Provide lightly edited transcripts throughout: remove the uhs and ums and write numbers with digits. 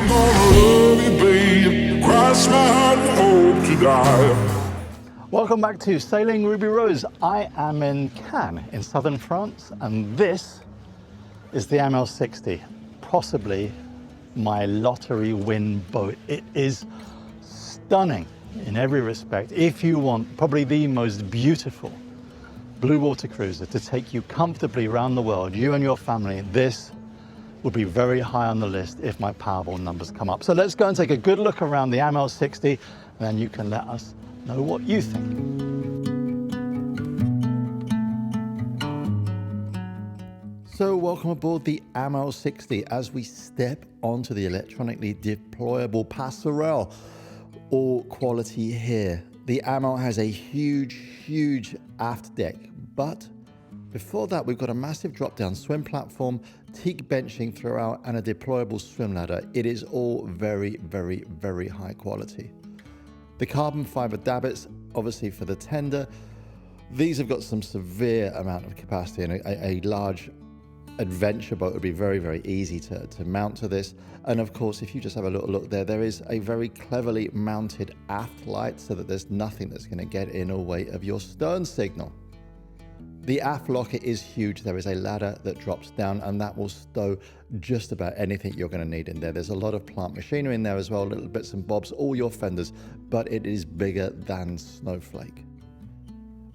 I'm gonna love you, babe. Cross my heart and hope to die. Welcome back to Sailing Ruby Rose. I am in Cannes in southern France, and this is the Amel 60, possibly my lottery win boat. It is stunning in every respect. If you want probably the most beautiful blue water cruiser to take you comfortably around the world, you and your family, this would be very high on the list if my Powerball numbers come up. So let's go and take a good look around the Amel 60, and then you can let us know what you think. So welcome aboard the Amel 60 as we step onto the electronically deployable passerelle. All quality here. The Amel has a huge aft deck, but before that we've got a massive drop-down swim platform, teak benching throughout, and a deployable swim ladder. It is all very high quality. The carbon fiber davits, obviously for the tender. These have got some severe amount of capacity, and a large adventure boat would be very easy to mount to this. And of course, if you just have a little look there, there is a very cleverly mounted aft light so that there's nothing that's going to get in the way of your stern signal. The aft locker is huge. There is a ladder that drops down, and that will stow just about anything you're going to need in there. There's a lot of plant machinery in there as well, little bits and bobs, all your fenders, but it is bigger than Snowflake.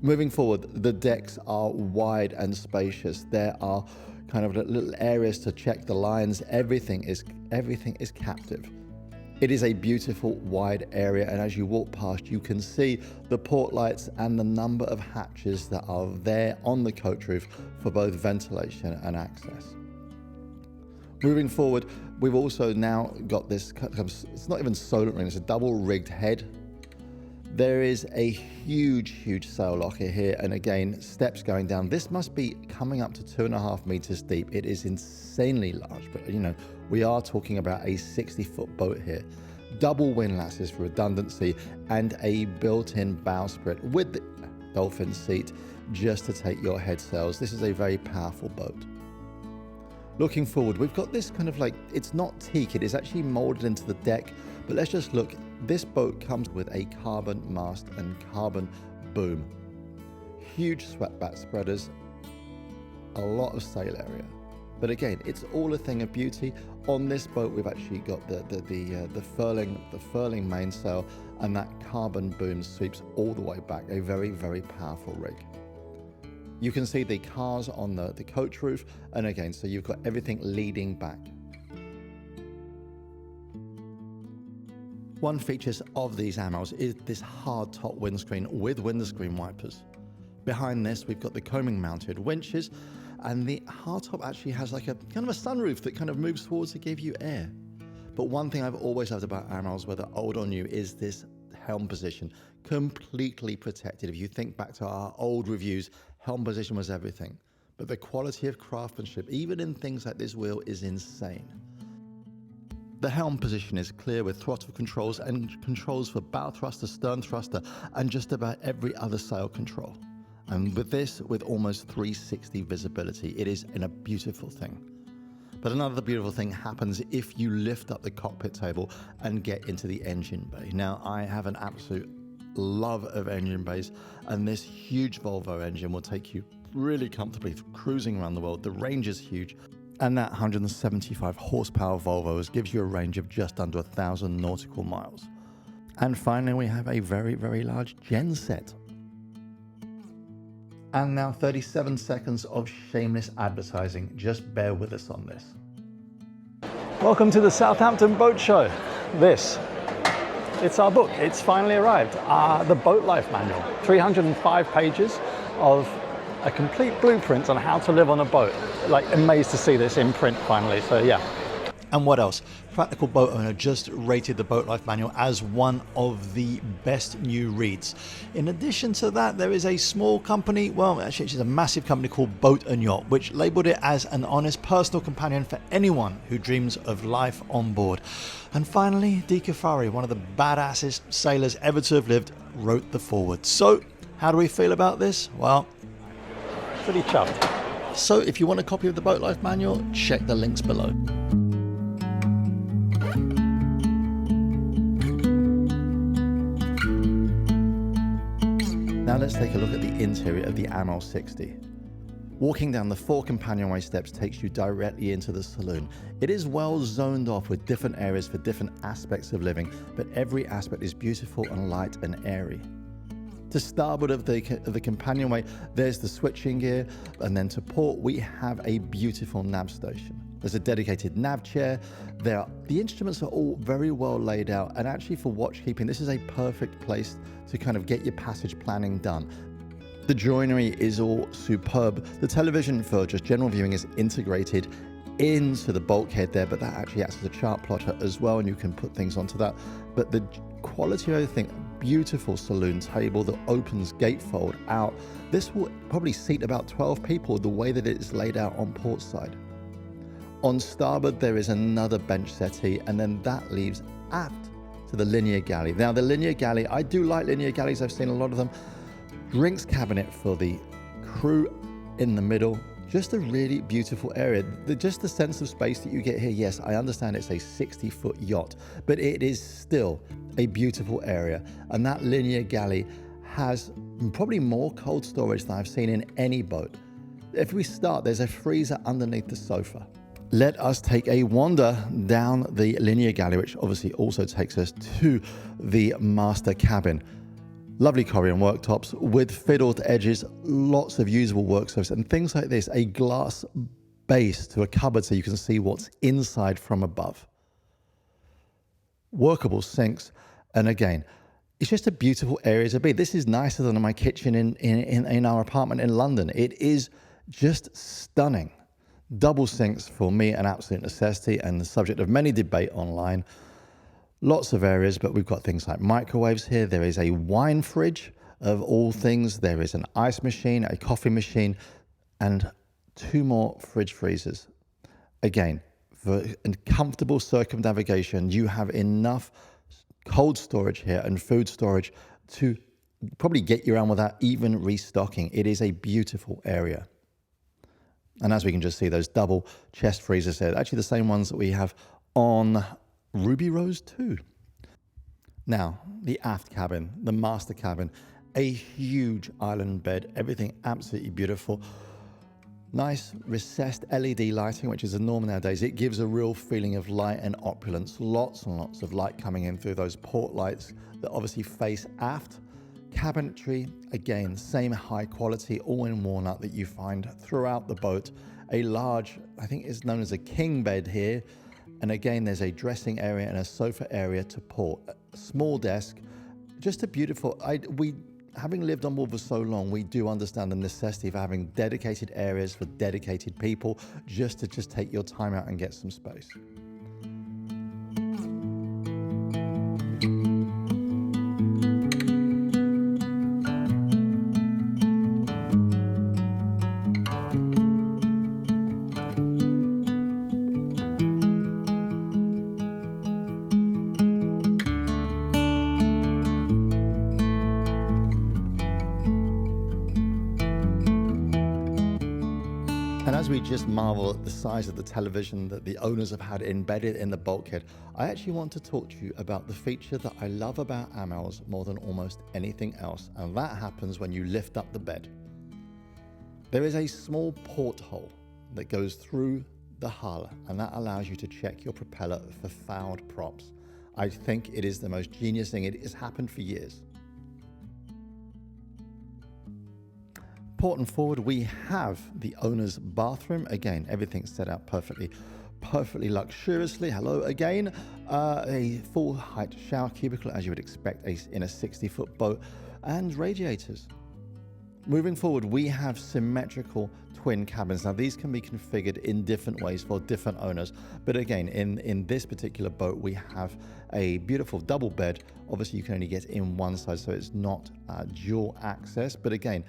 Moving forward, the decks are wide and spacious. There are kind of little areas to check the lines. Everything is captive. It is a beautiful wide area, and as you walk past you can see the port lights and the number of hatches that are there on the coach roof for both ventilation and access. Moving forward, we've also now got this, it's not even solar ring, it's a double rigged head. There is a huge sail locker here, and again, steps going down. This must be coming up to 2.5 meters deep. It is insanely large, but you know, we are talking about a 60-foot boat here. Double windlasses for redundancy, and a built-in bowsprit with the dolphin seat just to take your head sails. This is a very powerful boat. Looking forward, we've got this kind of like, it's not teak, it is actually molded into the deck, but let's just look. This boat comes with a carbon mast and carbon boom. Huge sweatback spreaders, a lot of sail area. But again, it's all a thing of beauty. On this boat, we've actually got the furling mainsail, and that carbon boom sweeps all the way back. A very powerful rig. You can see the cars on the coach roof, and again, so you've got everything leading back. One feature of these Amels is this hard top windscreen with windscreen wipers. Behind this, we've got the coaming mounted winches, and the hardtop actually has like a kind of a sunroof that kind of moves forward to give you air. But one thing I've always loved about Amels, whether old or new, is this helm position, completely protected. If you think back to our old reviews, helm position was everything. But the quality of craftsmanship, even in things like this wheel, is insane. The helm position is clear with throttle controls and controls for bow thruster, stern thruster, and just about every other sail control. And with this, with almost 360 visibility, it is a beautiful thing. But another beautiful thing happens if you lift up the cockpit table and get into the engine bay. Now, I have an absolute love of engine bays, and this huge Volvo engine will take you really comfortably cruising around the world. The range is huge. And that 175 horsepower Volvo gives you a range of just under 1,000 nautical miles. And finally, we have a very large genset. And now 37 seconds of shameless advertising. Just bear with us on this. Welcome to the Southampton Boat Show. It's our book. It's finally arrived. The Boat Life Manual. 305 pages of a complete blueprint on how to live on a boat. Like, amazed to see this in print finally, so yeah. And what else? Practical Boat Owner just rated the Boat Life Manual as one of the best new reads. In addition to that, there is a small company, well, actually it's a massive company called Boat and Yacht, which labeled it as an honest personal companion for anyone who dreams of life on board. And finally, Di Cafari, one of the badassest sailors ever to have lived, wrote the foreword. So, how do we feel about this? Well, pretty chuffed. So if you want a copy of the Boat Life Manual, check the links below. Now let's take a look at the interior of the Amel 60. Walking down the 4 companionway steps takes you directly into the saloon. It is well zoned off with different areas for different aspects of living, but every aspect is beautiful and light and airy. To starboard of the companionway, there's the switching gear, and then to port, we have a beautiful nav station. There's a dedicated nav chair. The instruments are all very well laid out, and actually for watchkeeping, this is a perfect place to kind of get your passage planning done. The joinery is all superb. The television for just general viewing is integrated into the bulkhead there, but that actually acts as a chart plotter as well, and you can put things onto that. But the quality of everything, beautiful saloon table that opens gatefold out. This will probably seat about 12 people the way that it is laid out on port side. On starboard, there is another bench settee, and then that leaves aft to the linear galley. Now, the linear galley, I do like linear galleys. I've seen a lot of them. Drinks cabinet for the crew in the middle. Just a really beautiful area. Just the sense of space that you get here. Yes, I understand it's a 60-foot yacht, but it is still a beautiful area. And that linear galley has probably more cold storage than I've seen in any boat. If we start, there's a freezer underneath the sofa. Let us take a wander down the linear galley, which obviously also takes us to the master cabin. Lovely Corian worktops with fiddled edges, lots of usable work surface, and things like this, a glass base to a cupboard so you can see what's inside from above. Workable sinks, and again, it's just a beautiful area to be. This is nicer than my kitchen in our apartment in London. It is just stunning. Double sinks for me, an absolute necessity and the subject of many debate online. Lots of areas, but we've got things like microwaves here. There is a wine fridge of all things. There is an ice machine, a coffee machine, and 2 more fridge freezers. Again, for comfortable circumnavigation, you have enough cold storage here and food storage to probably get you around without even restocking. It is a beautiful area. And as we can just see, those double chest freezers there, actually the same ones that we have on Ruby Rose 2. Now, the aft cabin, the master cabin, a huge island bed, everything absolutely beautiful. Nice recessed LED lighting, which is a norm nowadays. It gives a real feeling of light and opulence. Lots and lots of light coming in through those port lights that obviously face aft. Cabinetry, again, same high quality, all in walnut that you find throughout the boat. A large, I think it's known as a king bed here. And again, there's a dressing area and a sofa area to port. A small desk, just a beautiful, having lived on board for so long, we do understand the necessity of having dedicated areas for dedicated people, just to take your time out and get some space. And as we just marvel at the size of the television that the owners have had embedded in the bulkhead, I actually want to talk to you about the feature that I love about Amel's more than almost anything else, and that happens when you lift up the bed. There is a small porthole that goes through the hull, and that allows you to check your propeller for fouled props. I think it is the most genius thing. It has happened for years. Port and forward, we have the owner's bathroom. Again, everything's set out perfectly luxuriously. Hello again. A full height shower cubicle, as you would expect in a 60-foot boat, and radiators. Moving forward, we have symmetrical twin cabins. Now, these can be configured in different ways for different owners. But again, in this particular boat, we have a beautiful double bed. Obviously, you can only get in one side, so it's not dual access. But again,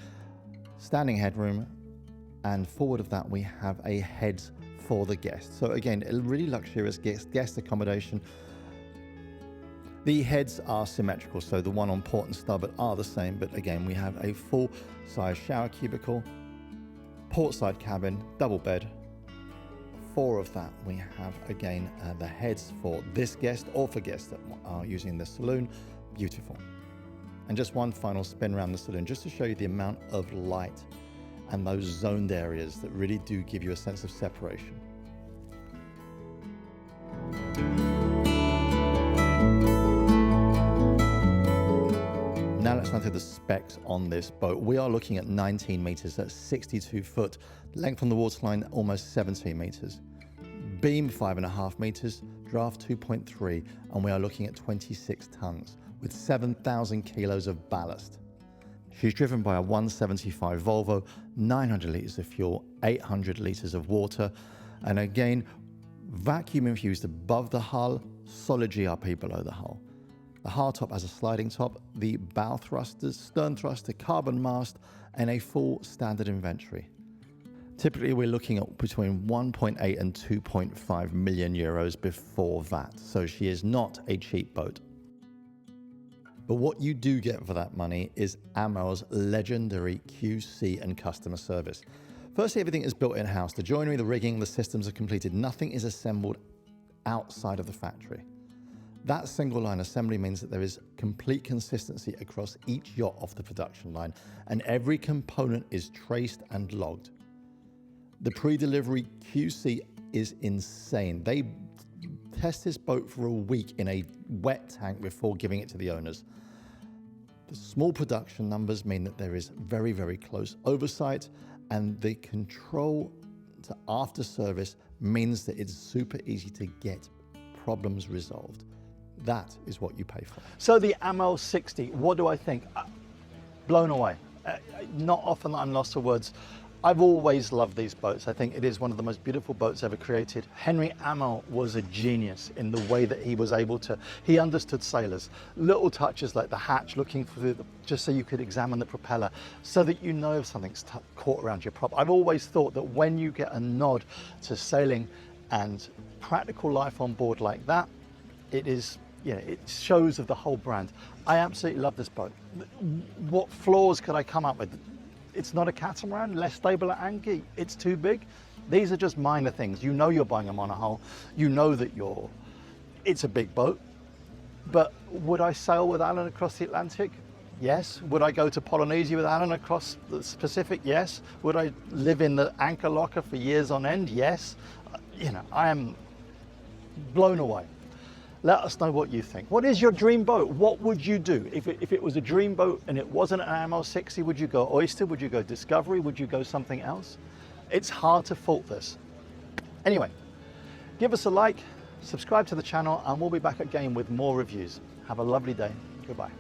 standing headroom, and forward of that we have a heads for the guests. So again, a really luxurious guest accommodation. The heads are symmetrical, so the one on port and starboard are the same, but again we have a full size shower cubicle, port side cabin, double bed. 4 of that we have again the heads for this guest or for guests that are using the saloon. Beautiful. And just one final spin around the saloon, just to show you the amount of light and those zoned areas that really do give you a sense of separation. Now let's run through the specs on this boat. We are looking at 19 meters, that's 62 foot. Length on the waterline, almost 17 meters. Beam, 5.5 meters, draft 2.3, and we are looking at 26 tons with 7,000 kilos of ballast. She's driven by a 175 Volvo, 900 litres of fuel, 800 litres of water, and again, vacuum infused above the hull, solid GRP below the hull. The hardtop has a sliding top, the bow thrusters, stern thruster, carbon mast, and a full standard inventory. Typically, we're looking at between 1.8 and 2.5 million euros before VAT, so she is not a cheap boat. But what you do get for that money is Amel's legendary QC and customer service. Firstly, everything is built in-house. The joinery, the rigging, the systems are completed. Nothing is assembled outside of the factory. That single line assembly means that there is complete consistency across each yacht off the production line, and every component is traced and logged. The pre-delivery QC is insane. They test this boat for a week in a wet tank before giving it to the owners. The small production numbers mean that there is very, very close oversight, and the control to after service means that it's super easy to get problems resolved. That is what you pay for. So the Amel 60, what do I think? Blown away. Not often that I'm lost for words. I've always loved these boats. I think it is one of the most beautiful boats ever created. Henry Amel was a genius in the way that he was able to, he understood sailors. Little touches like the hatch, looking through just so you could examine the propeller, so that you know if something's caught around your prop. I've always thought that when you get a nod to sailing and practical life on board like that, it is, you know, it shows of the whole brand. I absolutely love this boat. What flaws could I come up with? It's not a catamaran, less stable at anchor, it's too big. These are just minor things. You know you're buying a monohull, you know that it's a big boat. But would I sail with Alan across the Atlantic? Yes. Would I go to Polynesia with Alan across the Pacific? Yes. Would I live in the anchor locker for years on end? Yes. You know, I am blown away. Let us know what you think. What is your dream boat? What would you do? If it was a dream boat and it wasn't an Amel 60, would you go Oyster? Would you go Discovery? Would you go something else? It's hard to fault this. Anyway, give us a like, subscribe to the channel, and we'll be back again with more reviews. Have a lovely day. Goodbye.